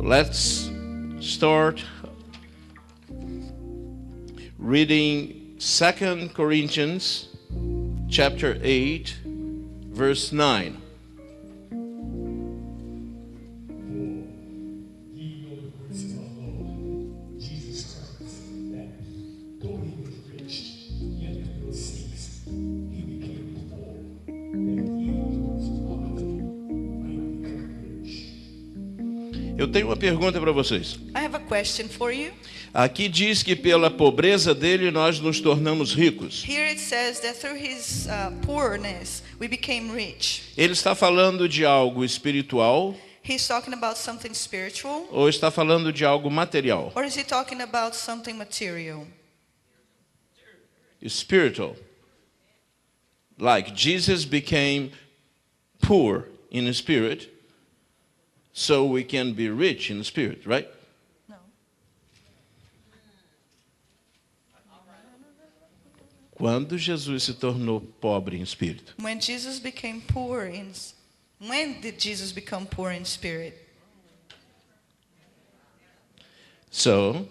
let's start reading 2 Corinthians chapter 8, verse 9. Eu tenho uma pergunta para vocês. I have a question for you. Aqui diz que pela pobreza dele nós nos tornamos ricos. Here it says that through his poorness we became rich. Ele está falando de algo espiritual He's talking about something spiritual, ou está falando de algo material? or is he talking about something material? Spiritual. Like Jesus became poor in spirit, so we can be rich in spirit, right? No. Quando Jesus se tornou pobre em espírito? When did Jesus become poor in spirit? So,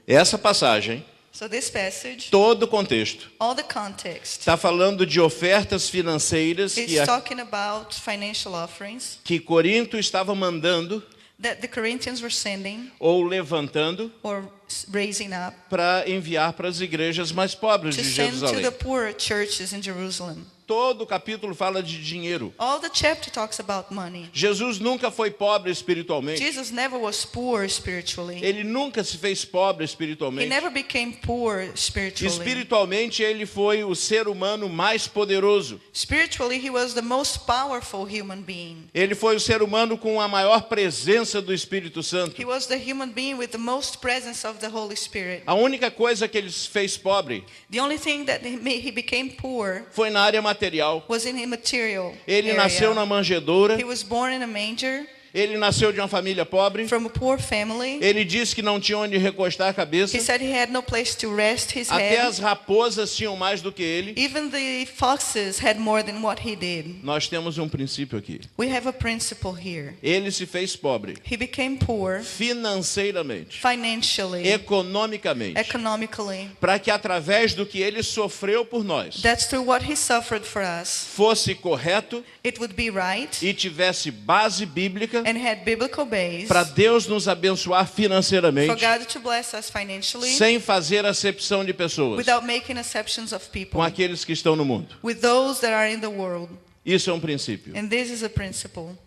essa passagem, So this passage, todo o contexto, all the context, está falando de ofertas financeiras is talking about financial offerings que Corinto estava mandando that the Corinthians were sending ou levantando or raising up para enviar para as igrejas mais pobres to de send to Jerusalém. the poor churches in Jerusalem. Todo o capítulo fala de dinheiro. All the chapter talks about money. Jesus nunca foi pobre espiritualmente. Jesus never was poor spiritually. Ele nunca se fez pobre He espiritualmente. never became poor spiritually. Espiritualmente, ele foi o ser humano mais poderoso. Spiritually, he was the most powerful human being. Ele foi o ser humano com a maior presença do Espírito Santo. He was the human being with the most presence of the Holy Spirit. A única coisa que ele fez pobre The only thing that he became poor foi na área material. was in immaterial Ele area. nasceu na manjedoura. He was born in a manger Ele nasceu de uma família pobre. from a poor family. Ele disse que não tinha onde recostar a cabeça. He said he had no place to rest his Até head. as raposas tinham mais do que ele. Even the foxes had more than what he did. Nós temos um princípio aqui. We have a principle here. Ele se fez pobre He became poor financeiramente, financially, economicamente, economically. para que através do que ele sofreu por nós That's through what he suffered for us. fosse correto It would be right e tivesse base bíblica and had biblical base para Deus nos abençoar for financeiramente, God to bless us financially sem fazer acepção de pessoas, without making exceptions of com people, aqueles que estão no mundo. with those that are in the world. Isso é um princípio. And this is a principle.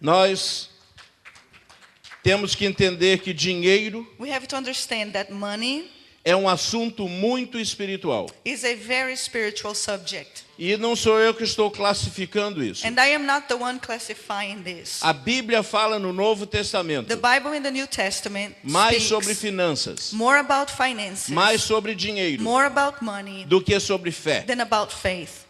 Nós temos que entender que dinheiro We have to understand that money é um assunto muito espiritual. is a very spiritual subject. E não sou eu que estou classificando isso. And I am not the one classifying this. A Bíblia fala no Novo Testamento The Bible in the New Testament mais sobre speaks finanças, more about finances, mais sobre dinheiro more about money do que sobre fé. than about faith.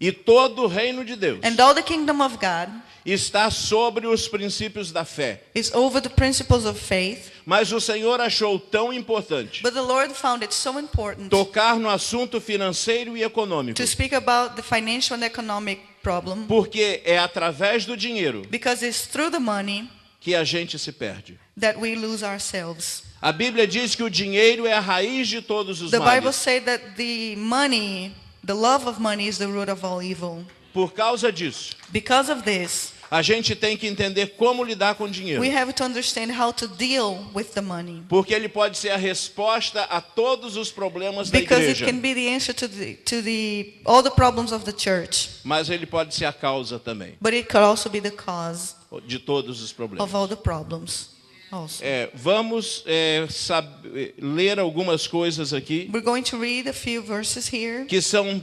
E todo o reino de Deus And all the kingdom of God está sobre os princípios da fé. is over the principles of faith. Mas o Senhor achou tão importante But the Lord found it so important tocar no assunto financeiro e econômico, to speak about the financial and economic problem porque é através do dinheiro because it's through the money que a gente se perde. that we lose ourselves. A Bíblia diz que o dinheiro é a raiz de todos os The Bible males. says that the love of money is the root of all evil. Por causa disso, Because of this, a gente tem que entender como lidar com o dinheiro. we have to understand how to deal with the money. Porque ele pode ser a resposta a todos os problemas da Because it igreja, can be the answer to all the problems of the church. mas ele pode ser a causa também But it could also be the cause de todos os problemas. of all the problems also. Vamos ler algumas coisas aqui We're going to read a few verses here que são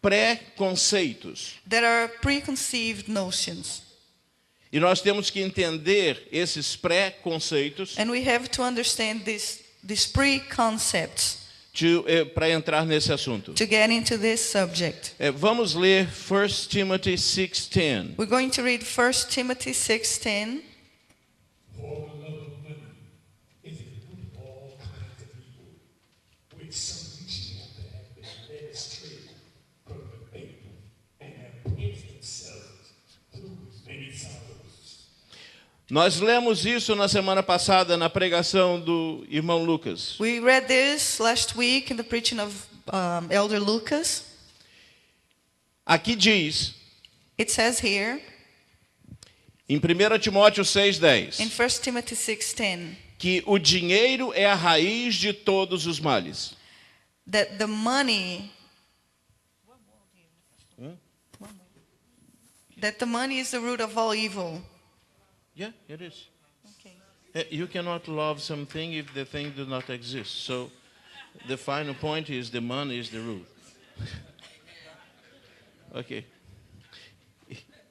pré-conceitos. that are preconceived notions. E nós temos que entender esses pré-conceitos And we have to understand these preconcepts para entrar nesse assunto. to get into this subject. Vamos ler 1 Timothy 6:10. We're going to read 1 Timothy 6:10. For the love of money is the root of all kinds of evil, which some reaching after have been led astray from the faith and have pierced themselves through many sorrows. Nós lemos isso na semana passada na pregação do irmão Lucas. We read this last week in the preaching of Elder Lucas. Aqui diz, It says here em 1 Timóteo 6,10, in 1 Timothy 6:10 que o dinheiro é a raiz de todos os males. that the money is the root of all evil. Yeah, it is. Okay. You cannot love something if the thing does not exist. So the final point is the money is the root. Okay.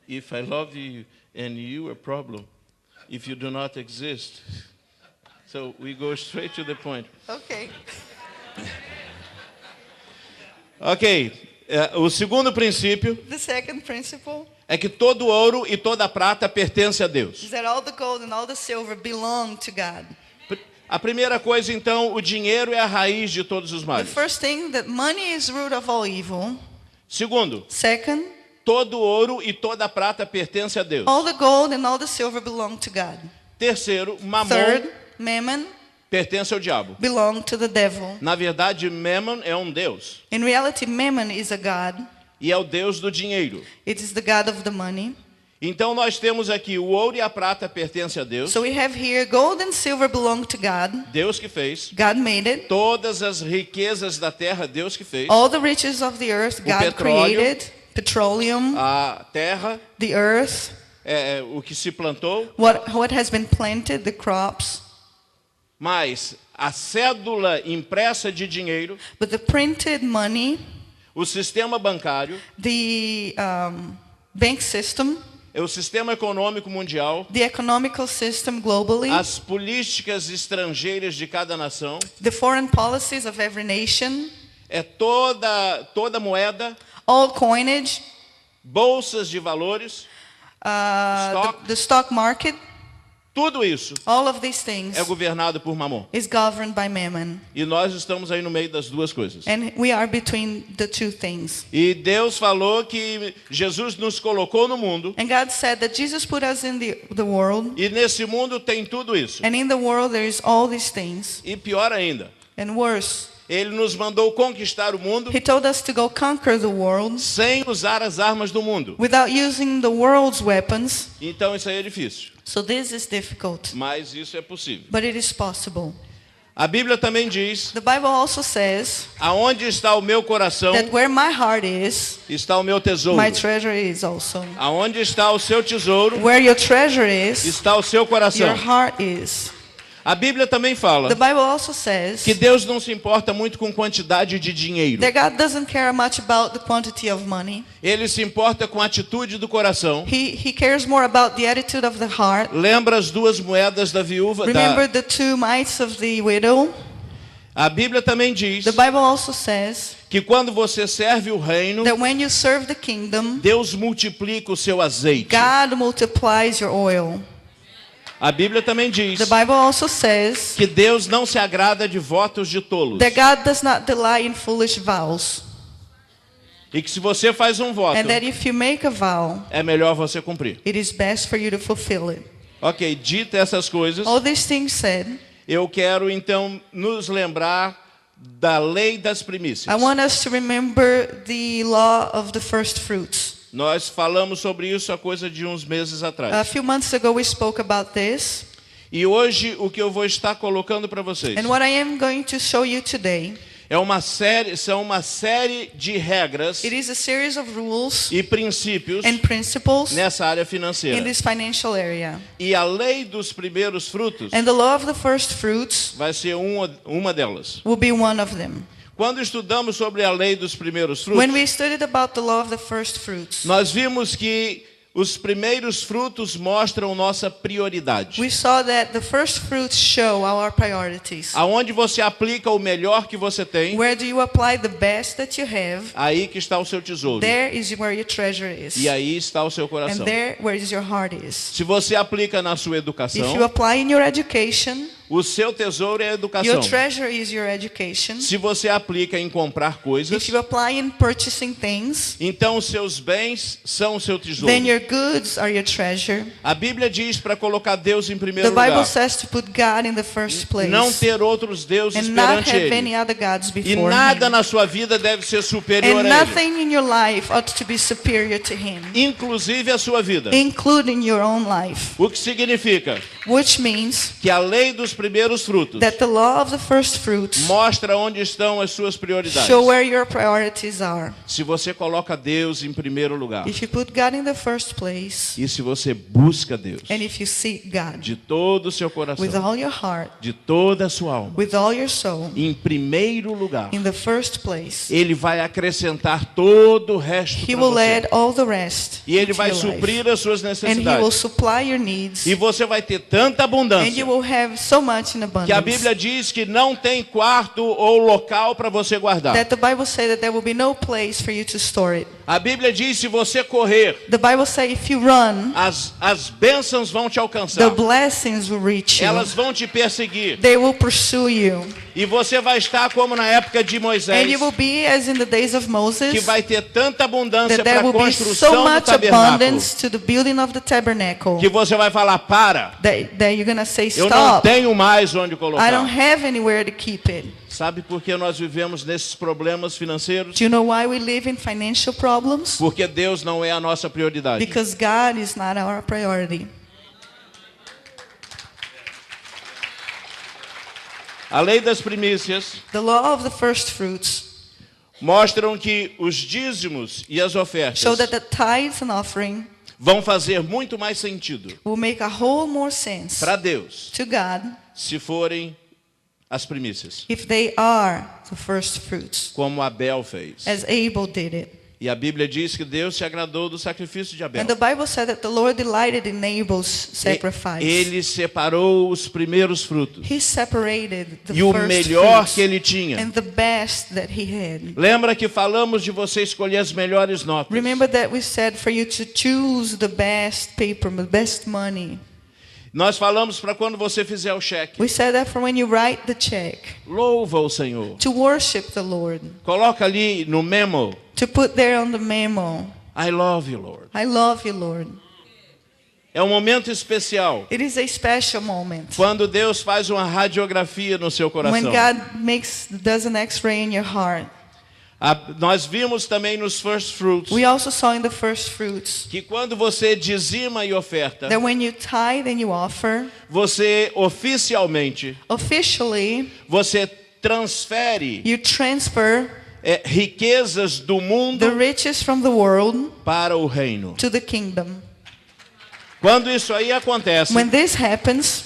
If I love you and you a problem, if you do not exist. So we go straight to the point. Okay. Ok. O segundo princípio The second principle é que todo ouro e toda prata pertence a Deus. is that all the gold and all the silver belong to God. A primeira coisa, então, o dinheiro é a raiz de todos os The males. first thing, that money is the root of all evil. Segundo, Second, todo ouro e toda prata pertence a Deus. all the gold and all the silver belong to God. Terceiro, mamon Third, mammon pertence ao diabo. belong to the devil. Na verdade, Mammon é um deus In reality, mammon is a god. e é o deus do dinheiro. It is the god of the money. Então nós temos aqui o ouro e a prata pertencem a Deus. So we have here gold and silver belong to God. Deus que fez. God made it. Todas as riquezas da terra, Deus que fez. All the riches of the earth, God petróleo, created. Petroleum, A terra, the earth, o que se plantou. what has been planted, the crops. Mas a cédula impressa de dinheiro, But the printed money, o sistema bancário, the bank system, é o sistema econômico mundial, the economical system globally, as políticas estrangeiras de cada nação, the foreign policies of every nation, é toda moeda, all coinage, bolsas de valores, Stock. the stock market, tudo isso all of these things é governado por Mamon. is governed by mammon. E nós estamos aí no meio das duas coisas. And we are between the two things. E Deus falou que Jesus nos colocou no mundo, And God said that Jesus put us in the world, e nesse mundo tem tudo isso. and in the world there is all these things. E pior ainda, And worse, Ele nos mandou conquistar o mundo He told us to go conquer the world sem usar as armas do mundo. without using the world's weapons. Então isso aí é difícil, So this is difficult, mas isso é possível. but it is possible. A Bíblia também diz, The Bible also says aonde está o meu coração, that where my heart is, está o meu tesouro. my treasure is also. Aonde está o seu tesouro, Where your treasure is, está o seu coração. your heart is. A Bíblia também fala The Bible also says que Deus não se importa muito com quantidade de dinheiro. that God doesn't care much about the quantity of money. Ele se importa com a atitude do coração. He cares more about the attitude of the heart. Lembra as duas moedas da viúva? Remember the two mites of the widow? A Bíblia também diz The Bible also says que quando você serve o reino, that when you serve the kingdom, Deus multiplica o seu azeite. God multiplies your oil. A Bíblia também diz The Bible also says que Deus não se agrada de votos de tolos. that God does not delight in foolish vows. E que se você faz um voto, And that if you make a vow, é melhor você cumprir. it is best for you to fulfill it. Ok, dita essas coisas, All these things said, eu quero então nos lembrar da lei das primícias. I want us to remember the law of the first fruits. Nós falamos sobre isso há coisa de uns meses A atrás. few months ago we spoke about this. E hoje o que eu vou estar colocando para vocês And what I am going to show you today, são uma série de regras it is a series of rules e princípios and principles nessa área in financeira. this financial area. E a lei dos primeiros frutos And the law of the first fruits vai ser uma delas. will be one of them. Quando estudamos sobre a lei dos primeiros When frutos, we studied about the law of the first fruits, nós vimos que os primeiros frutos mostram nossa prioridade. we saw that the first fruits show our priorities. Aonde você aplica o melhor que você tem, Where do you apply the best that you have? aí que está o seu tesouro. There is where your treasure is. E aí está o seu And coração. there where is your heart is. Se você aplica na sua If you educação, apply in your education, O seu tesouro é a Your educação. treasure is your education. Se você aplica em comprar coisas, If you apply in purchasing things, então os seus bens são o seu tesouro. then your goods are your treasure. A Bíblia diz para colocar Deus em primeiro The Bible lugar. says to put God in the first place. Não ter outros deuses And not perante have Ele. any other gods E before nada Him. na sua vida deve ser superior And a Ele. nothing in your life ought to be superior to Him, Inclusive a sua vida. including your own life. O que significa Which means que a lei dos primeiros frutos that the law of the first fruits mostra onde estão as suas prioridades. show where your priorities are. Se você coloca Deus em primeiro lugar, If you put God in the first place, e se você busca Deus and if you seek God de todo o seu coração, with all your heart, de toda a sua alma, with all your soul, em primeiro lugar, in the first place, Ele vai acrescentar todo o resto He para will você. add all the rest E Ele into vai your life. suprir as suas And He will necessidades. supply your needs. E você vai ter tanta And abundância you will have so much in que a abundance Bíblia diz que não tem quarto ou local para você guardar. that the Bible says that there will be no place for you to store it. A Bíblia diz se você correr, The Bible says if you run, as bênçãos vão te the alcançar. blessings will reach you. Elas vão te perseguir. They will pursue you. E você vai estar como na época de And Moisés, you will be as in the days of que Moses, vai ter tanta abundância that para there a will be construção so do much tabernáculo, abundance to the building of the tabernacle que você vai falar, para, that you're going to say, eu não stop, tenho mais onde I don't colocar. have anywhere to keep it. Sabe por que nós vivemos nesses problemas financeiros? Do you know why we live in financial problems? Porque Deus não é a nossa prioridade. Because God is not our priority. A lei das primícias The law of the first fruits mostram que os dízimos e as ofertas show that the tithes and offering vão fazer muito mais sentido will make a whole more sense para Deus to God se forem as primícias, if they are the first fruits, como Abel fez. as Abel did it. E a Bíblia diz que Deus se agradou do sacrifício de Abel. And the Bible said that the Lord delighted in Abel's sacrifice. Ele separou os primeiros frutos He separated the e o first melhor fruits que ele tinha. and the best that he had. Lembra que falamos de você escolher as melhores notas. Remember that we said for you to choose the best paper, the best money. Nós falamos para quando você fizer o cheque. We said that for when you write the check, Louva o Senhor. to worship the Lord, Coloca ali no memo, to put there on the memo, I love you, Lord. I love you, Lord. É um momento especial. It is a special moment. Quando Deus faz uma radiografia no seu coração. When God does an x-ray in your heart. Nós vimos também nos first fruits We also saw in the first fruits que quando você dizima e oferta, that when you tithe and you offer, você oficialmente, officially, você transfere you transfer riquezas do mundo the riches from the world para o reino. to the kingdom. Quando isso aí acontece, When this happens,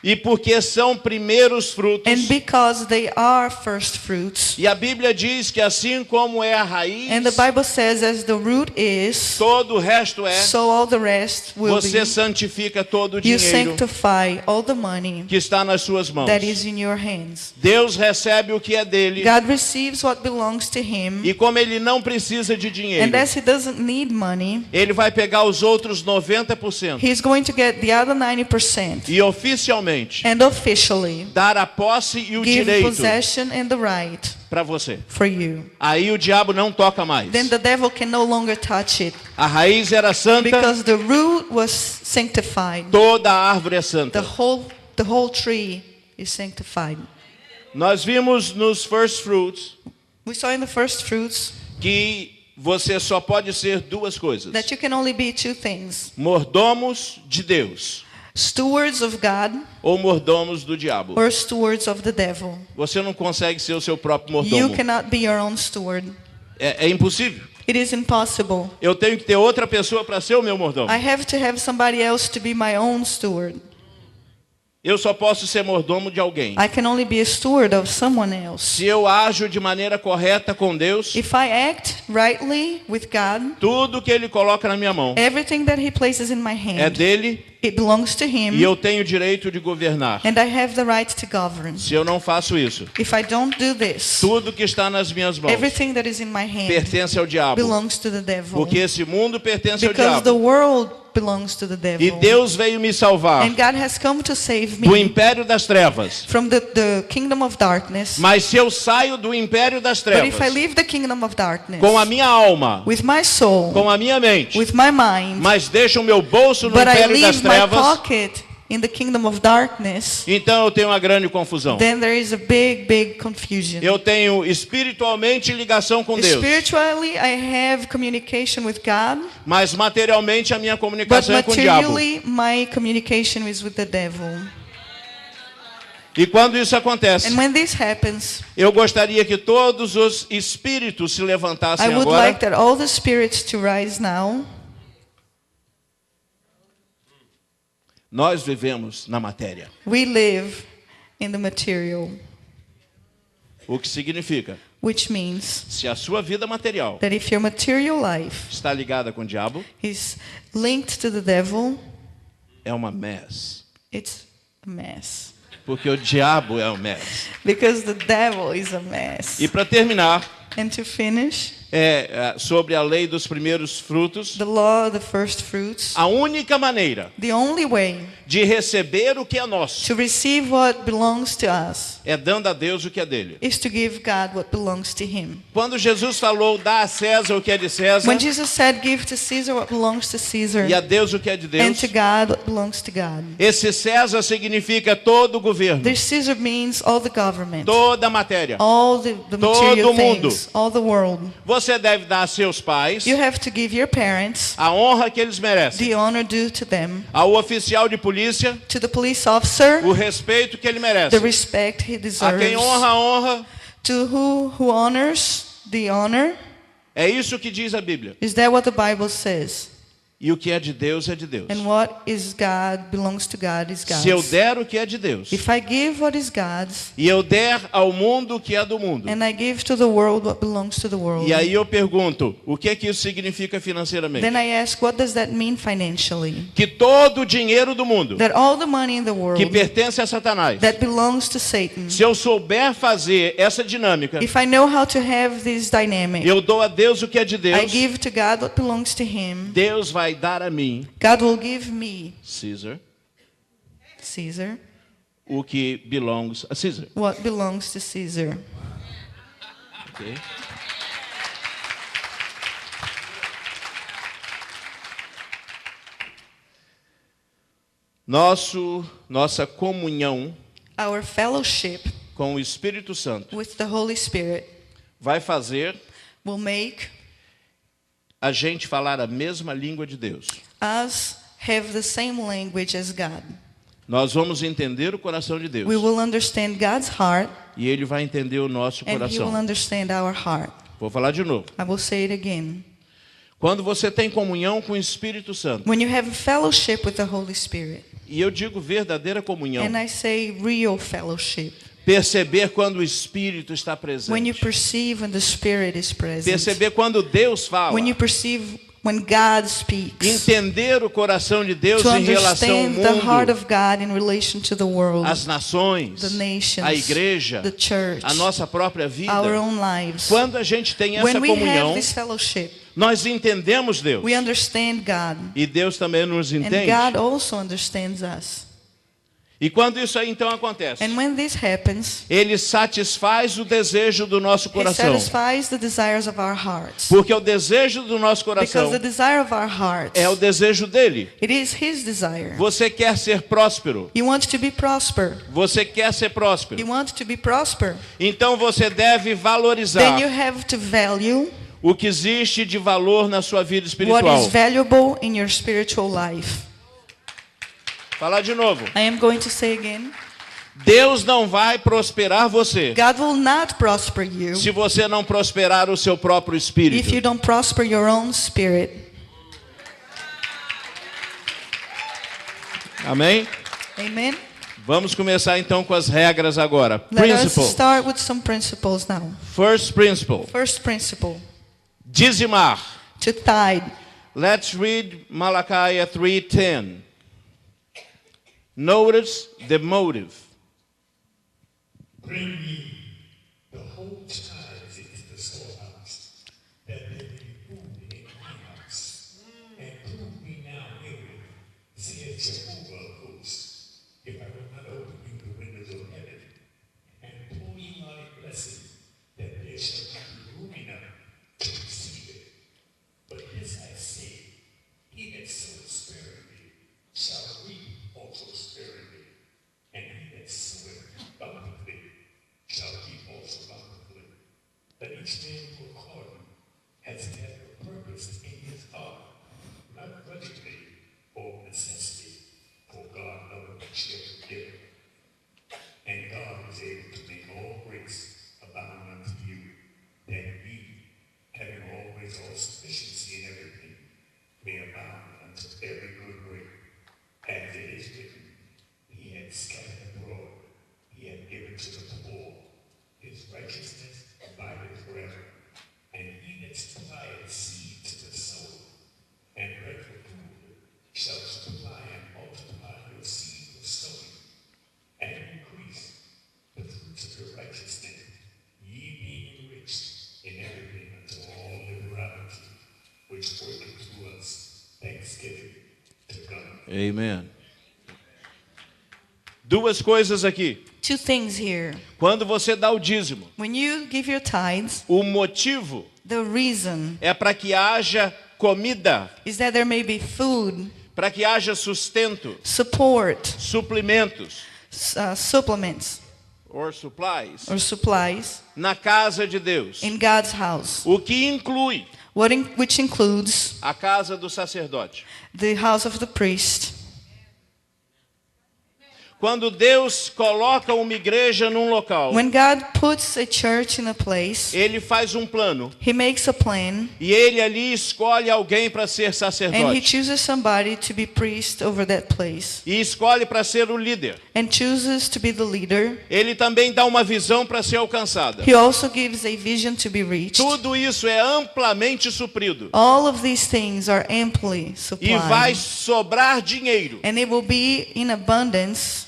e porque são primeiros frutos, and because they are first fruits, e a Bíblia diz que assim como é a raiz, and the Bible says as the root is, todo o resto é, so all the rest will você be. santifica todo o You dinheiro sanctify all the money que está nas suas mãos. that is in your hands. Deus recebe o que é dele, God receives what belongs to Him, e como ele não precisa de dinheiro, and as He doesn't need money, ele vai pegar os outros 90% He's going to get the other 90%, e oficialmente and officially dar a posse e o give direito possession and the right para você. for you. Aí o diabo não toca mais. Then the devil can no longer touch it, A raiz era santa, because the root was sanctified. toda a árvore é santa. The whole tree is sanctified. Nós vimos nos first fruits We saw in the first fruits que você só pode ser duas coisas: that you can only be two things: mordomos de Deus stewards of God ou mordomos do diabo. or stewards of the devil. Você não consegue ser o seu próprio You mordomo. cannot be your own steward. É impossível. It is impossible. Eu tenho que ter outra pessoa para ser o meu mordomo. I have to have somebody else to be my own steward. Eu só posso ser mordomo de alguém I can only be a steward of someone else. se eu ajo de maneira correta com Deus. If I act rightly with God, Tudo que Ele coloca na minha mão everything that He places in my é hand dele It belongs to him. E eu tenho o direito de governar. And I have the right to govern. Se eu não faço isso, If I don't do this, tudo que está nas minhas mãos everything that is in my hand pertence ao diabo. belongs to the devil. Porque esse mundo pertence ao Because the diabo. world belongs to the E devil. Deus veio me salvar And God has come to save do me império das trevas. from the kingdom of darkness. Mas se eu saio do império das But if I trevas leave the kingdom of darkness com a minha alma, with my soul, com a minha mente, with my mind, mas deixo o meu bolso no but I império das leave my trevas, pocket in the kingdom of darkness, então eu tenho uma grande confusão. then there is a big confusion. Eu tenho espiritualmente ligação com Deus, Spiritually, I have communication with God, mas materialmente a minha but comunicação é com o diabo. materially, my communication is with the devil. E quando isso acontece, And when this happens, eu gostaria que todos os espíritos se levantassem I would agora like that all the spirits to rise now. Nós vivemos na matéria. We live in the material, O que significa, which means se a sua vida material that if your material life está ligada com o diabo, is linked to the devil, é uma mess. it's a mess. Porque o diabo é um mess. Because the devil is a mess. E para terminar, And to finish, sobre a lei dos primeiros frutos, the law of the first fruits, a única maneira the only way de receber o que é nosso to receive what belongs to us é dando a Deus o que é dele. is to give God what belongs to him. Quando Jesus falou, dá a César o que é de César When Jesus said, give to Caesar what belongs to Caesar, e a Deus o que é de and Deus, to God what belongs to God. esse César significa todo o governo, This Caesar means all the government, toda a matéria. all the Todo material mundo. things, all the world. Você deve dar a seus pais You have to give your parents a honra que eles merecem, the honor due to them, ao oficial de polícia to the police officer o respeito que ele merece, the respect he a deserves, quem honra a honra. to who honors the honor. É isso que diz a Bíblia. Is that what the Bible says? E o que é de Deus é de Deus. And what is God belongs to God is Se eu God's. der o que é de Deus If I give what is God's, e eu der ao mundo o que é do mundo, and I give to the world what belongs to the world, e aí eu pergunto, o que é que isso significa financeiramente? then I ask, what does that mean financially? Que todo o dinheiro do mundo That all the money in the que world pertence a Satanás, that belongs to Satan, se eu souber fazer essa dinâmica, if I know how to have this dynamic, eu dou a Deus o que é de I Deus, give to God what belongs to him, Deus vai dar a mim, God will give me, Caesar, Caesar, o que belongs a Caesar. what belongs to Caesar. Ok? Nossa comunhão Our fellowship com o Espírito Santo with the Holy Spirit vai fazer will make a gente falar a mesma língua de Deus. us have the same language as God. Nós vamos entender o coração de Deus. We will understand God's heart, E Ele vai entender o nosso and He will coração. understand our heart. Vou falar de novo. I will say it again. Quando você tem comunhão com o Espírito Santo, When you have fellowship with the Holy Spirit, e eu digo verdadeira comunhão, and I say real fellowship, perceber quando o Espírito está when you presente, perceive when the Spirit is present, perceber quando Deus fala, when you perceive when God speaks, entender o coração de Deus to em relação ao understand the heart mundo, of God in relation to the world, as nações, the nations, a igreja, the church, a nossa própria vida. our own lives. Quando a gente tem essa When we have comunhão, this fellowship, nós entendemos Deus. we understand God, E Deus também nos and entende. God also understands us. E quando isso aí então acontece, And when this happens, Ele satisfaz o desejo do nosso He coração. satisfies the desires of our hearts. Porque o desejo do nosso coração Because the desire of our hearts, é o desejo dele. it is His desire. Você quer ser próspero. You want to be prosper. Você quer ser próspero. You want to be prosper. Então você deve Then valorizar you have to value o que existe de valor na sua vida what espiritual. is valuable in your spiritual life. Falar de novo. I am going to say again, Deus não vai prosperar você God will not prosper you se você não prosperar o seu próprio if espírito. you don't prosper your own spirit. Amém? Amen. Vamos começar então com as regras agora. Let us Principle. start with some principles now. First principle. First principle, Dizimar. to tithe. Let's read Malachi 3:10. Notice the motive. Bring me the whole tithes into the storehouse, that there may be food in my house. And prove me now herewith, saith Jehovah of hosts, if I will not open you the windows of heaven, and pour you out a blessing, that there shall not be room enough to receive it. But this I say, he that soweth sparingly shall reap also sparingly, and he that soweth bountifully shall reap also bountifully. Let each man do according as he hath a purpose in his heart, not grudgingly or of necessity, for God loveth a cheerful giver. And God is able to make all grace abound unto you, that ye, having always all sufficiency in everything, may abound unto every good work. As it is written, he hath scattered abroad, he hath given to the poor, his righteousness abideth forever. And he that supplieth seed to the sower, and bread for food, shall supply and multiply your seed for sowing, and increase the fruits of your righteousness, ye being enriched in everything unto all liberality, which worketh to us thanksgiving to God. Amen. Duas coisas aqui. Two things here. Quando você dá o dízimo, When you give your tithes, o motivo the reason é para que haja comida, is that there may be food, para que haja sustento, support, suprimentos, supplements, or supplies, or supplies na casa de Deus. in God's house, O que inclui which includes a casa do sacerdote. the house of the priest. Quando Deus coloca uma igreja num local, When God puts a church in a place, Ele faz um plano He makes a plan e Ele ali escolhe alguém para ser and He sacerdote chooses somebody to be priest over that place e escolhe para ser o líder. and chooses to be the leader. Ele também dá uma visão para ser alcançada. He also gives a vision to be reached. Tudo isso é amplamente suprido All of these things are amply e vai supplied, sobrar dinheiro. and it will be in abundance,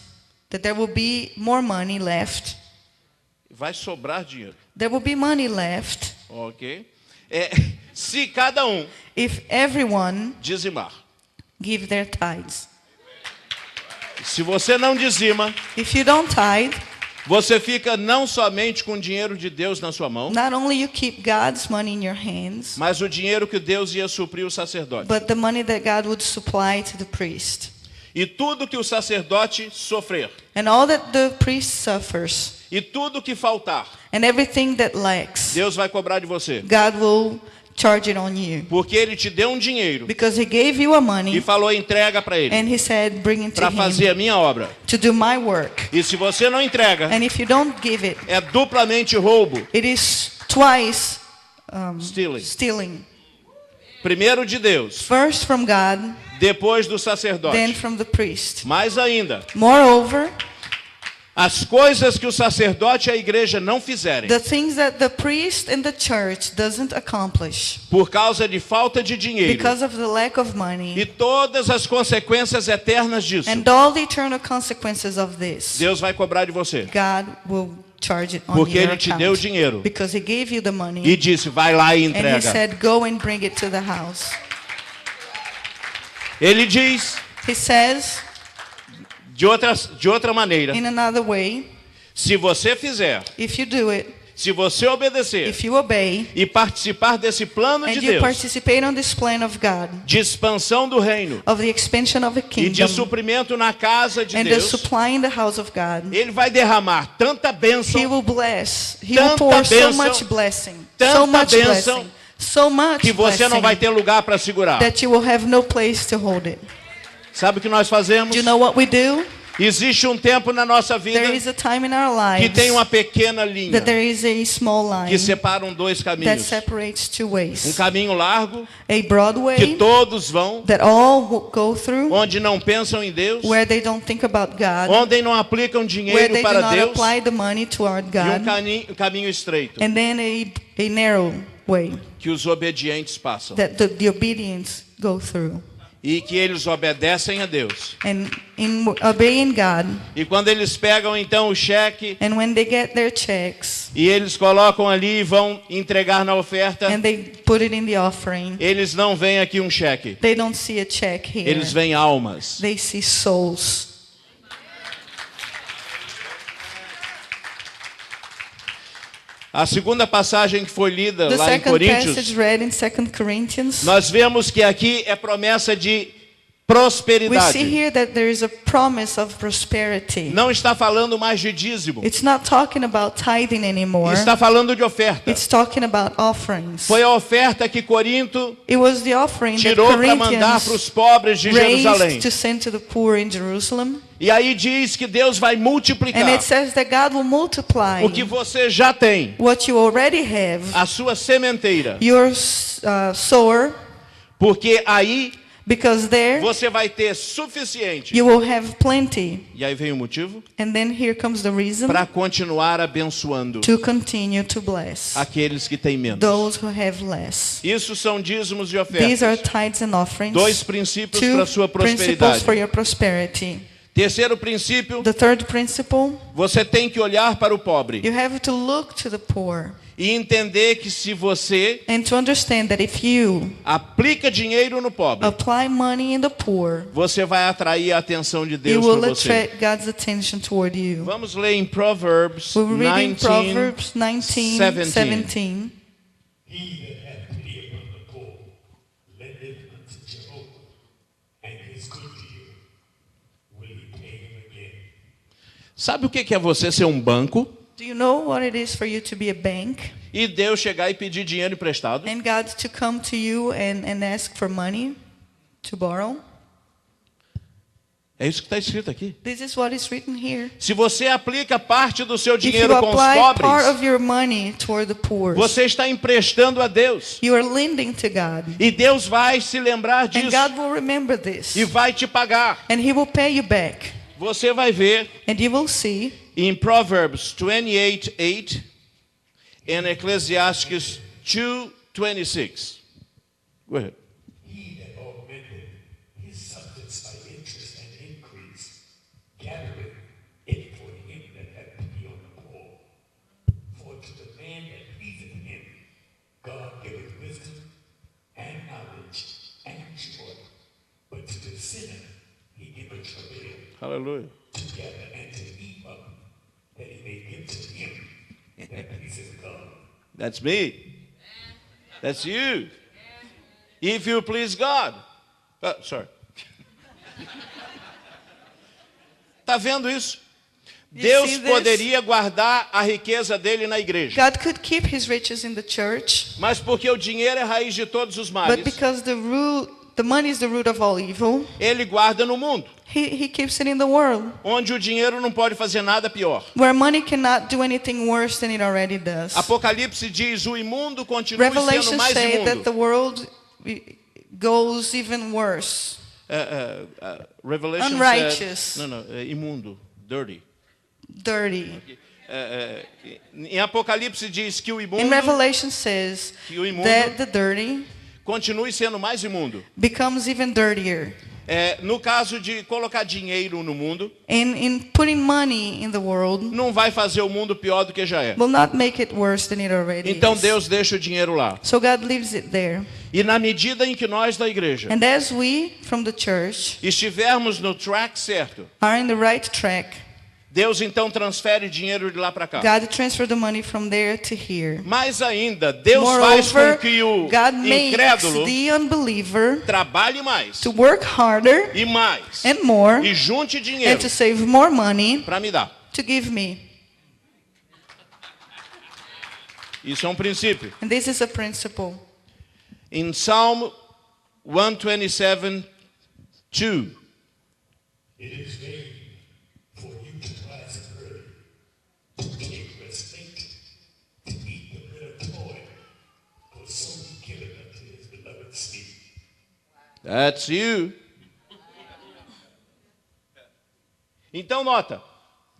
that there will be more money left. Vai sobrar dinheiro, There will be money left ok? Se cada um if everyone dizimar. give their tithes. Se você não dizima, If you don't tithe, você fica não somente com o dinheiro de Deus na sua mão, not only you keep God's money in your hands, mas o dinheiro que Deus ia suprir o sacerdote. but the money that God would supply to the priest. E tudo que o sacerdote sofrer, And all that the priest suffers, e tudo que faltar, and everything that lacks, Deus vai cobrar de você. God will charge it on you. Porque Ele te deu um dinheiro Because He gave you a e money, falou, entrega para Ele, and He said, bring it to para fazer Him a minha obra. to do my work. E se você não entrega, And if you don't give it, é duplamente roubo. it is twice Stealing. stealing. Primeiro de Deus, First from God, depois do then sacerdote. from the priest. Mais ainda, Moreover, as coisas que o sacerdote e a igreja não fizerem, the things that the priest and the church doesn't accomplish por causa de falta de dinheiro, because of the lack of money e todas as consequências eternas disso, and all the eternal consequences of this, Deus vai cobrar de você. God will charge it on Porque your Ele te deu o account. dinheiro Because He gave you the money e disse, vai lá e and He entrega. said, go and bring it to the house. Ele diz, He says, de outra maneira, in another way, se você fizer, if you do it, se você obedecer if you obey, e participar desse plano de and you Deus, participate on this plan of God, de expansão do reino of the expansion of the e de kingdom, suprimento na casa de and the Deus, supply in the house of God, Ele vai derramar tanta He bênção will bless. He Tanta will pour so bênção, much blessing, tanta so much bênção, blessing, so much que você não vai blessing ter lugar para segurar. that you will have no place to hold it. Sabe o que nós fazemos? Do you know what we do? Existe um tempo na nossa vida There is a time in our que lives tem uma pequena linha that there is a small line que separam dois that caminhos. separates two Um ways. caminho largo A broad que way todos vão, that all go through, onde não pensam em Deus, where they don't think about God, onde não aplicam where dinheiro they do para not Deus, apply the money toward e um God, caminho estreito and then a narrow way que os obedientes passam. that the obedience go through. e que eles obedecem a Deus. and in obeying God. E quando eles pegam então o cheque And when they get their checks e eles colocam ali e vão entregar na oferta, and they put it in the offering, eles não veem aqui um cheque, they don't see a check here. eles veem almas. They see souls. A segunda passagem que foi lida The lá em second passage Coríntios, read in 2 Corinthians, nós vemos que aqui é promessa de we see prosperidade. here that there is a promise of prosperity. Não está falando mais de dízimo, It's not talking about tithing anymore. está falando de oferta. It's talking about offerings. Foi a oferta que Corinto It was the offering that tirou para mandar para os Corinthians pobres de Jerusalém. raised to send to the poor in Jerusalem. E aí diz que Deus vai And multiplicar it says that God will multiply o que você já tem, what you already have, a sua sementeira, your sower, porque aí because there você vai ter suficiente. you will have plenty. E aí vem o motivo And then here comes the reason para continuar abençoando to continue to bless aqueles que têm menos. those who have less. Isso são dízimos e These are ofertas. tithes and offerings. Dois princípios para Two a sua principles prosperidade. for your prosperity. Terceiro princípio, The third principle, você tem que olhar para o pobre you have to look to the poor e entender que se você and to understand that if you aplica dinheiro no pobre, apply money in the poor, você vai atrair a atenção de you Deus will para você. attract God's attention toward you. Vamos ler em Proverbs We will read in 19, Proverbs 19, 17. 17. He that hath pity upon the poor, lendeth unto Jehovah, and is good to you. Will he pay him again? Sabe o que é você ser um banco Do you know what it is for you to be a bank e Deus chegar e pedir dinheiro emprestado? and God to come to you and ask for money to borrow? É isso que está escrito aqui. This is what is written here. Se você aplica parte do seu If you dinheiro com os apply part pobres, of your money toward the poor, você está emprestando a Deus. you are lending to God. E Deus vai se lembrar And disso God will remember this. e vai te pagar. And He will pay you back. Você vai ver And you will see em Proverbs 28:8 and Ecclesiastes 2:26. Go ahead. He that augmenteth his substance by interest and increase, gathereth it for him that hath pity on the poor. For to the man that pleaseth him, God giveth wisdom and knowledge and joy. But to the sinner he giveth travail Aleluia. to gather and to heap up, that he may give to him that pleaseth God. That's me. That's you. If you please God. Sorry. Tá vendo isso? Deus see this? poderia guardar a riqueza dele na igreja. God could keep His riches in the church, Mas porque o dinheiro é a raiz de todos os but males, because the money is the root of all evil, ele guarda no mundo, He keeps it in the world, onde o dinheiro não pode fazer nada pior. where money cannot do anything worse than it already does. Apocalipse diz, o imundo continua sendo Revelations mais say that the imundo. world goes even worse. Revelation Unrighteous. said, não, imundo, dirty. Dirty. Em Apocalipse diz que o In imundo Revelation says que o imundo that the dirty continue sendo mais imundo. becomes even dirtier. No caso de colocar dinheiro no mundo, In putting money in the world não vai fazer o mundo pior do que já é. will not make it worse than it already Então is. Deus deixa o dinheiro lá. So God leaves it there. E na medida em que nós da igreja And as we, from the church, estivermos no track certo, are in the right track, Deus então transfere dinheiro de lá para cá. God transferred the money from there to here. Mais ainda, Deus faz com Moreover, que o God makes incrédulo the unbeliever trabalhe mais to work harder e mais and more e junte and dinheiro to save more money para me dar. to give me. Isso é um princípio. And this is a principle. Em Psalm 127:2, It is vain for you to rise early, to take rest late, to eat the bread of toil, for so he giveth unto his beloved sleep. that's you. Então nota,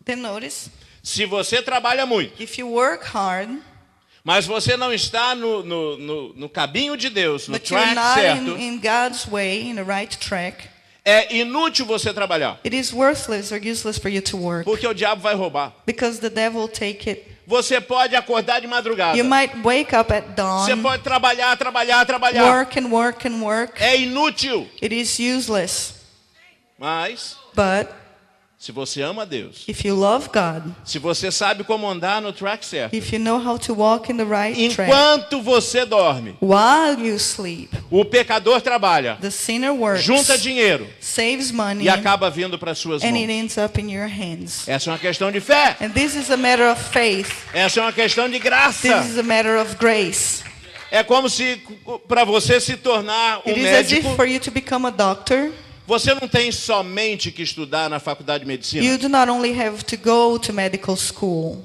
Then notice, se você trabalha muito, if you work hard, Mas você não está no caminho de Deus, no but you're track not certo, in God's way, in the right track, é inútil você trabalhar. it is worthless or useless for you to work Porque o diabo vai roubar. because the devil will take it. Você pode acordar de madrugada. You might wake up at Você dawn, pode trabalhar. work and work and work. É inútil. It is useless. Mas, But se você ama Deus, if you love God, se você sabe como andar no track certo, if you know how to walk in the right track, enquanto você dorme, while you sleep, o pecador trabalha, the sinner works, junta dinheiro saves money, e acaba vindo para suas and it mãos. ends up in your hands. Essa é uma questão de fé. And this is a matter of faith. Essa é uma questão de This graça. is a matter of grace. É como se para você se tornar um It is as if médico, for you to become a doctor, você não tem somente que estudar na faculdade de medicina. you do not only have to go to medical school.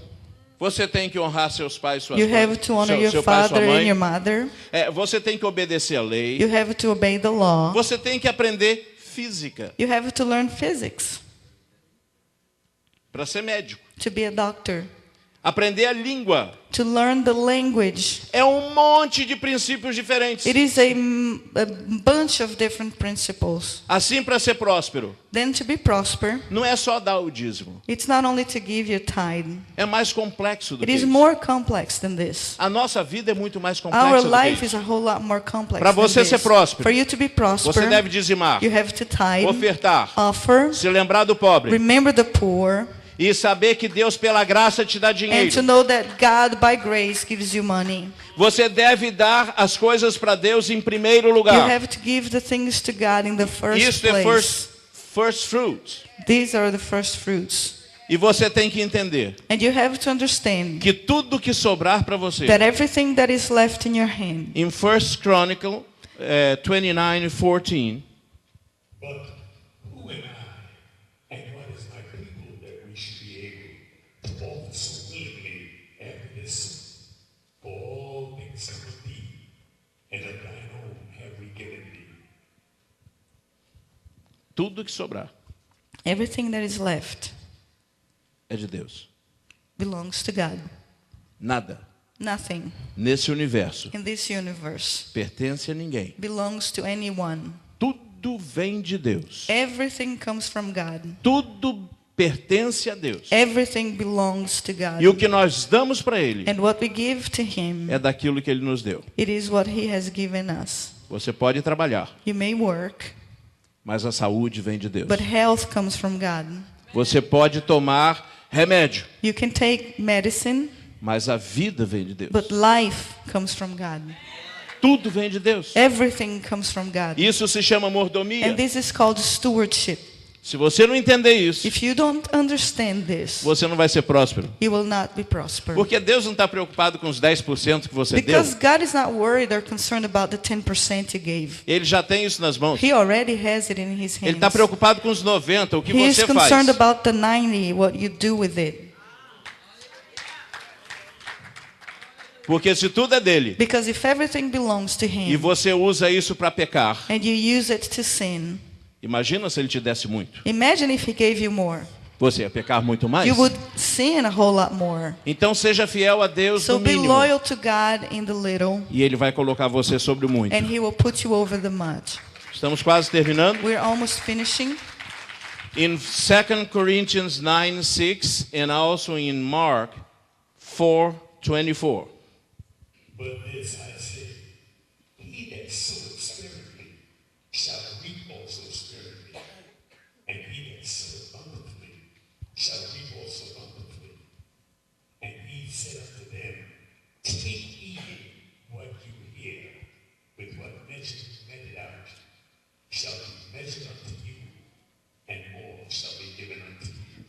Você tem que honrar seus pais e suas You mães. have to honor your seu pai e sua father and mãe. your mother. Você tem que obedecer a lei. You have to obey the law. Você tem que aprender física You have to learn physics para ser médico. to be a doctor. Aprender a língua. To learn the language. É um monte de princípios diferentes. It is a bunch of different principles. Assim, para ser próspero, Then to be prosper, não é só dar o dízimo. it's not only to give your tithe. É mais complexo do It que is isso. more complex than this. A nossa vida é muito mais Our complexa do que life is isso. a whole lot more complex Para than você this. ser próspero, For you to be Você prosper, deve dizimar, you have to tithe, ofertar, offer, se lembrar do pobre remember the poor, e saber que Deus, pela graça, te dá and to dinheiro. know that God, by grace, gives you money. Você deve dar as coisas para Deus em primeiro You lugar. have to give the things to God in the first Isso é place. first fruits. These are the first fruits. E você tem que entender And you have to understand que tudo que sobrar para você, that everything that is left in your hand, em 1 Chronicle 29:14, But who am I, and what is my people that we should be able to offer so willingly after this? For all things come of thee, and of thine own have we given thee. tudo que sobrar everything that is left é de Deus. belongs to God. Nada Nothing nesse universo in this universe pertence a ninguém. belongs to anyone. Tudo vem de Deus. Everything comes from God. Tudo pertence a Deus. Everything belongs to God. E o que nós damos para Ele And what we give to Him, é daquilo que Ele nos deu. it is what He has given us. Você pode trabalhar, You may work, mas a saúde vem de Deus. but health comes from God. Você pode tomar remédio, You can take medicine, mas a vida vem de Deus. but life comes from God. Tudo vem de Deus. Everything comes from God. Isso se chama mordomia. And this is called stewardship. Se você não entender isso, If you don't understand this, você não vai ser próspero. you will not be prosperous. Porque Deus não está preocupado com os 10% que você deu. Because God is not worried or concerned about the 10% you gave. Ele já tem isso nas mãos. He already has it in His Ele está hands. preocupado com os 90%, o que He is você concerned faz. about the 90, what you do with it. Porque se tudo é dele Because if everything belongs to e Him você usa isso para pecar, and you use it to sin, imagina se ele te desse muito. imagine if He gave you more. Você ia pecar muito mais. You would sin a whole lot more. Então seja fiel a Deus So no be mínimo. loyal to God in the little, E Ele vai colocar você sobre o muito. and He will put you over the much. Estamos quase terminando. We're almost finishing. In 2 Corinthians 9:6 and also in Mark 4:24. But this I say, he that soweth sparingly shall reap also sparingly, and he that soweth abundantly shall reap also abundantly. And he said unto them, take heed what you hear, with what measure you meted out shall be measured unto you, and more shall be given unto you.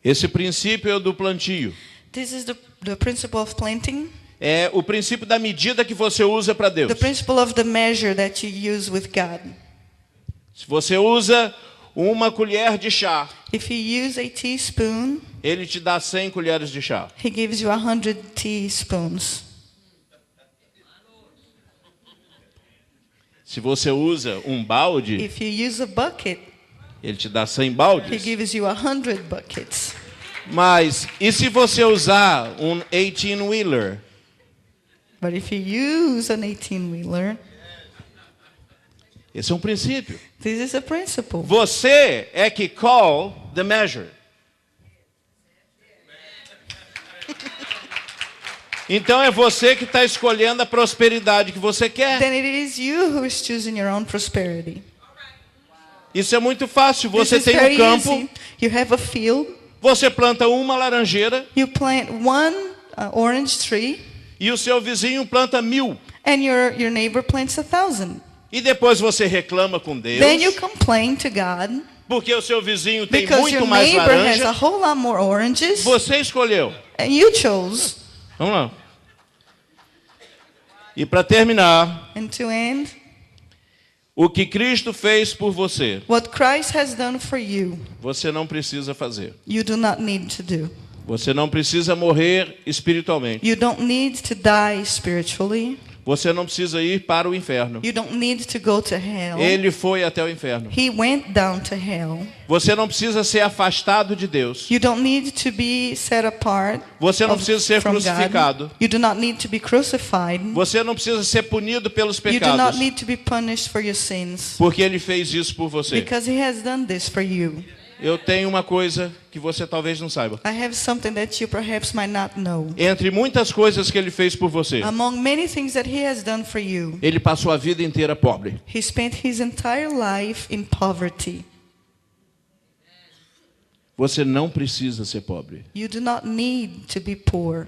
Esse princípio é o do plantio. This is the principle of planting, É o princípio da medida que você usa para Deus. the principle of the measure that you use with God. Se você usa uma colher de chá, If you use a teaspoon, Ele te dá 100 colheres de chá. He gives you 100 teaspoons. Se você usa um balde, If you use a bucket, Ele te dá 100 He baldes. gives you 100 buckets. Mas, e se você usar um 18-wheeler? But if you use an 18-wheeler, Esse é um princípio. this is a principle. Você é que call the measure. Então é você que está escolhendo a prosperidade que você quer. Then it is you who is choosing your own prosperity. Isso é muito fácil. This Você is tem very um campo, easy. You have a field. você planta uma laranjeira You plant one orange tree, e o seu vizinho planta 1000. and your neighbor plants 1,000. E depois você reclama com Deus, Then you complain to God porque o seu vizinho tem because your muito mais neighbor has a laranja. whole lot more oranges, Você escolheu. and you chose. Vamos lá. E para terminar, And to end, o que Cristo fez por você, what Christ has done for you, você não precisa fazer. you do not need to do. Você não precisa morrer espiritualmente. You don't need to die spiritually. Você não precisa ir para o inferno. You don't need to go to hell. Ele foi até o inferno. He went down to hell. Você não precisa ser afastado de Deus. You don't need to be set apart Você não precisa ser from crucificado. God. You do not need to be crucified. Você não precisa ser punido pelos You do not pecados. need to be punished for your sins. Porque Ele fez isso por você. Because He has done this for you. Eu tenho uma coisa que você talvez não saiba. I have something that you perhaps might not know. Entre muitas coisas que Ele fez por você, Among many things that He has done for you, Ele passou a vida inteira pobre. He spent His entire life in poverty. Você não precisa ser pobre. You do not need to be poor.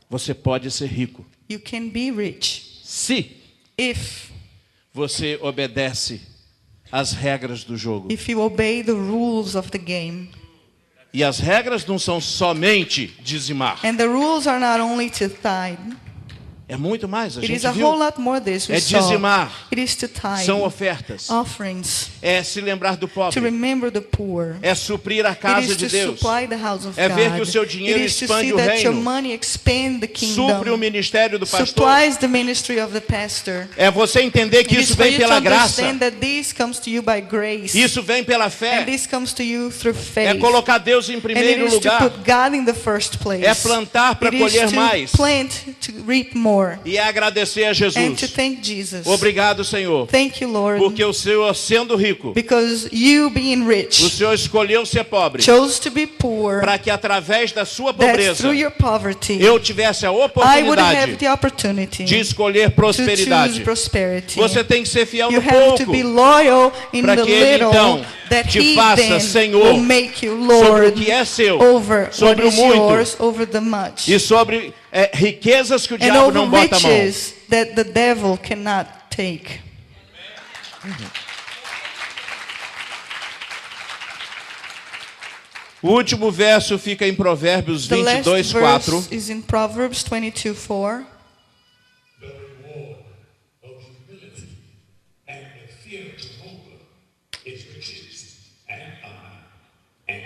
Você pode ser rico. You can be rich Se if você obedece às regras do jogo. you obey the rules of the game. E as regras não são somente dizimar. And the rules are not only to tithe. É muito mais, a It is gente a viu. whole lot more this we É saw. dizimar. It is to tithe. São ofertas. Offerings. É se lembrar do To pobre. remember the poor. É suprir a It casa is de to Deus. supply the house of É ver God. que o seu dinheiro It is to expande see o that your reino. money expand the Supre o kingdom. ministério do pastor. Supplies the ministry of the pastor. É você entender que It isso is for vem you to pela graça. understand that this comes to you by grace. Isso vem pela And fé. this comes to you through É faith. colocar Deus em And it primeiro is to lugar. put God in the first place. É plantar para It is colher to mais. plant to reap more. E é agradecer a And to Jesus. thank Jesus. Obrigado, Senhor. Thank you, Lord. Porque o Senhor, sendo rico, Because you being o rich Senhor escolheu ser pobre. chose to be poor, Para que através da sua that pobreza through your poverty eu tivesse a I would oportunidade have the opportunity de escolher to choose prosperidade. prosperity. Você tem que ser fiel You no have to pouco. be loyal in Para the que Ele, little, então, that te He faça then Senhor will make you sobre o Lord que é seu, over what sobre o is muito yours, over the much, e sobre riquezas que o and diabo over não bota a mão. riches that the devil cannot take. O último verso fica em Provérbios The last 22:4. verse is in Proverbs 22:4. The reward of humility and the fear of Jehovah is riches and honor and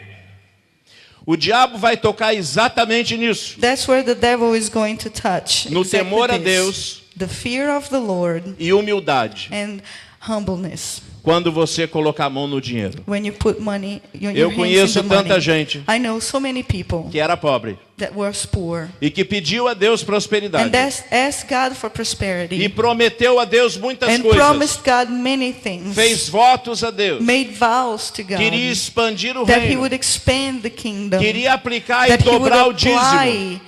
O diabo vai tocar exatamente nisso. That's where the devil is going to touch. No Exactly temor a this. Deus The fear of the Lord e humildade. and humbleness. Quando você colocar a mão no dinheiro. When you put money, your Eu hands conheço in the tanta money. gente I know so many people que era pobre that were poor e que pediu a Deus prosperidade and asked God for prosperity e prometeu a Deus muitas and coisas. promised God many things. Fez votos a Deus. Made vows to God Queria expandir o that He reino. would expand the kingdom. Queria aplicar e That He would dobrar o dízimo. apply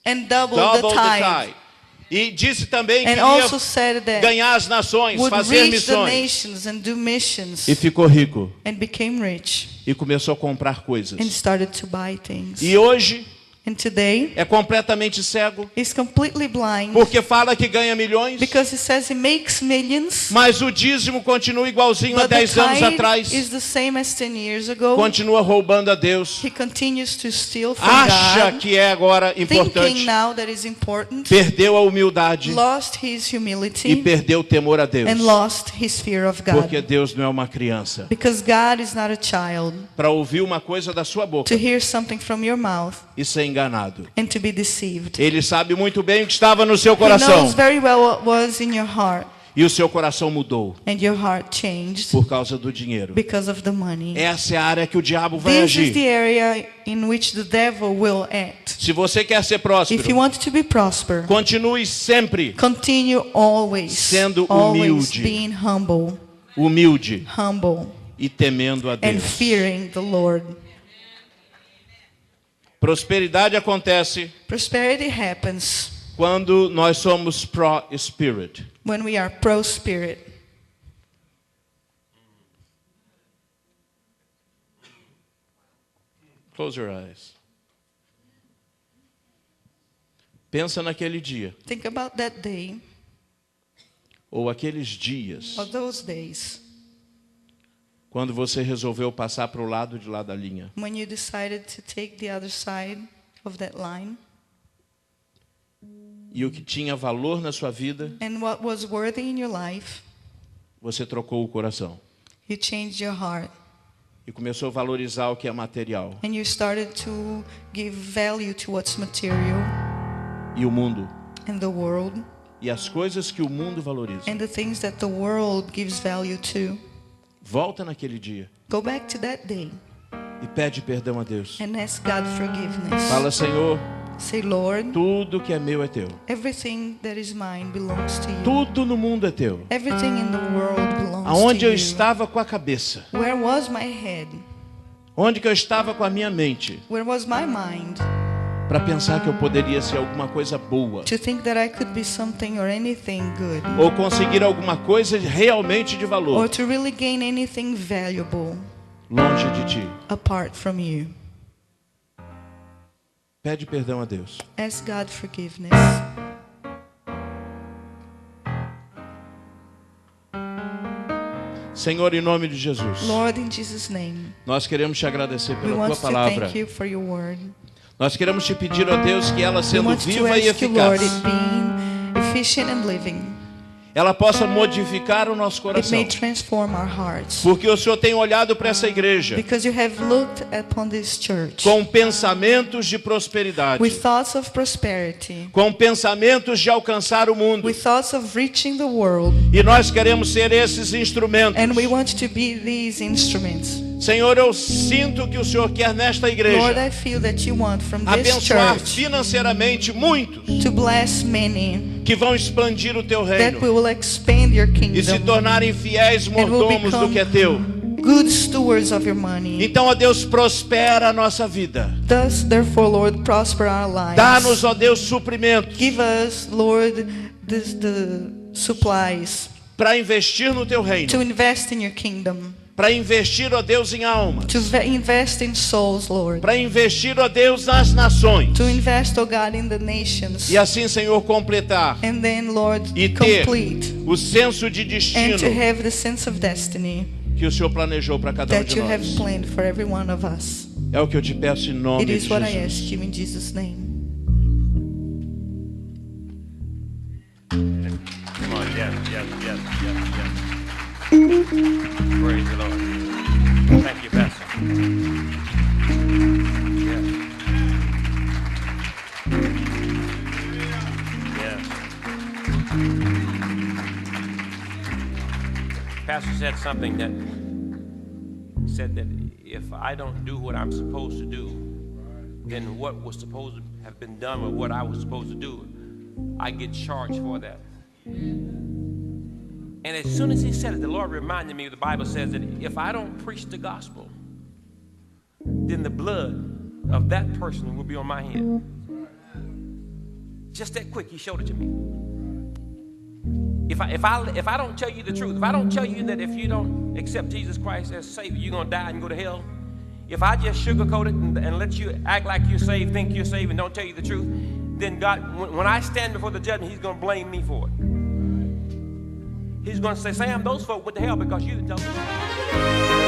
and double the tithe. E disse também que And ia also said that ganhar as nações, would fazer reach the missões. nations and do missions E ficou rico. and became rich E começou a comprar coisas. and started to buy things. E hoje And today é completamente cego. he's completely blind Porque fala que ganha milhões. because he says he makes millions, Mas o dízimo continua igualzinho a but the 10 anos tithe atrás. is the same as 10 years ago. Continua roubando a Deus. He continues to steal from Acha God, que é agora thinking importante. now that is important, Perdeu a humildade lost his e humility perdeu o temor a Deus. and lost his fear of God. Porque Deus não é uma criança. Because God is not a child Para ouvir uma coisa da sua boca to hear something from your mouth e ser enganado. and to be deceived. Ele sabe muito bem o que estava no seu He coração. knows very well what was in your heart. E o seu coração mudou and your heart changed por causa do dinheiro. because of the money. Essa é a área que o diabo vai This is agir. the area in which the devil will act. Se você quer ser If you próspero, want to be prosper, continue sempre continue always, sendo always humilde. being humble humilde e temendo a and Deus. fearing the Lord. Prosperidade acontece Prosperity happens quando nós somos pro-spirit. when we are pro-spirit. Close your eyes. Pensa naquele dia, Think about that day ou aqueles dias, or those days quando você resolveu passar para o lado de lá da linha. when you decided to take the other side of that line, E o que tinha valor na sua vida, and what was worthy in your life, você trocou o coração. you changed your heart E começou a valorizar o que é material. and you started to give value to what's material E o mundo. and the world E as coisas que o mundo valoriza. and the things that the world gives value to. Volta naquele dia Go back to that day e pede perdão a Deus. and ask God forgiveness. Fala, Senhor, Say, Lord, tudo que é meu é teu. everything that is mine belongs to you. Tudo no mundo é teu. Everything in the world belongs Aonde to eu you. estava com a cabeça? Where was my head? Onde que eu estava com a minha mente? Where was my mind? Para pensar que eu poderia ser alguma coisa boa. To think that I could be something or anything good. Ou conseguir alguma coisa realmente de Or valor. to really gain anything valuable Longe de ti. apart from you. Pede perdão a Deus. Ask God forgiveness. Senhor, em nome de Jesus, Lord, in Jesus' name, nós queremos te agradecer we pela want tua to palavra. thank you for your word. Nós queremos te pedir, ó Deus, que ela We sendo want to viva e ask you, Lord, eficaz, it being efficient and living, ela possa modificar o nosso it coração. may transform our hearts. Porque o Senhor tem olhado para essa igreja Because you have looked upon this church com pensamentos de prosperidade, with thoughts of prosperity, com pensamentos de alcançar o mundo. with thoughts of reaching the world, E nós queremos ser esses instrumentos. and we want to be these instruments. Senhor, eu sinto que o Senhor quer nesta igreja Lord, I feel that you want from this abençoar church financeiramente muitos to bless many, que vão expandir o teu that reino we will expand your e se kingdom, tornarem fiéis mordomos do que é teu. good stewards of your money. Então, ó Deus, prospera a nossa vida. Thus, therefore, Lord, prosper our lives. Dá-nos, ó Deus, suprimentos Give us, Lord, the supplies para investir no teu reino, to invest in your kingdom, para investir, ó Deus, em almas, to invest in souls, Lord, para investir, ó Deus, nas nações. to invest, oh God, in the nations, E assim, Senhor, completar and then, Lord, e ter complete, o senso de and destino to have the sense of destiny que o Senhor planejou para cada um that de you have nós. planned for every one of us. É o que eu te peço em nome It de is what I Jesus. ask you in Jesus' name. Come on, yes. Praise the Lord. Thank you, Pastor. Yes. Pastor said something that said that if I don't do what I'm supposed to do, then what was supposed to have been done or what I was supposed to do, I get charged for that. And as soon as he said it, the Lord reminded me, the Bible says that if I don't preach the gospel, then the blood of that person will be on my head. Just that quick, he showed it to me. If I don't tell you the truth, if I don't tell you that if you don't accept Jesus Christ as Savior, you're gonna die and go to hell. If I just sugarcoat it and let you act like you're saved, think you're saved, and don't tell you the truth, then God, when I stand before the judgment, he's gonna blame me for it. He's gonna say, Sam, those folk went to hell because you didn't tell them the truth.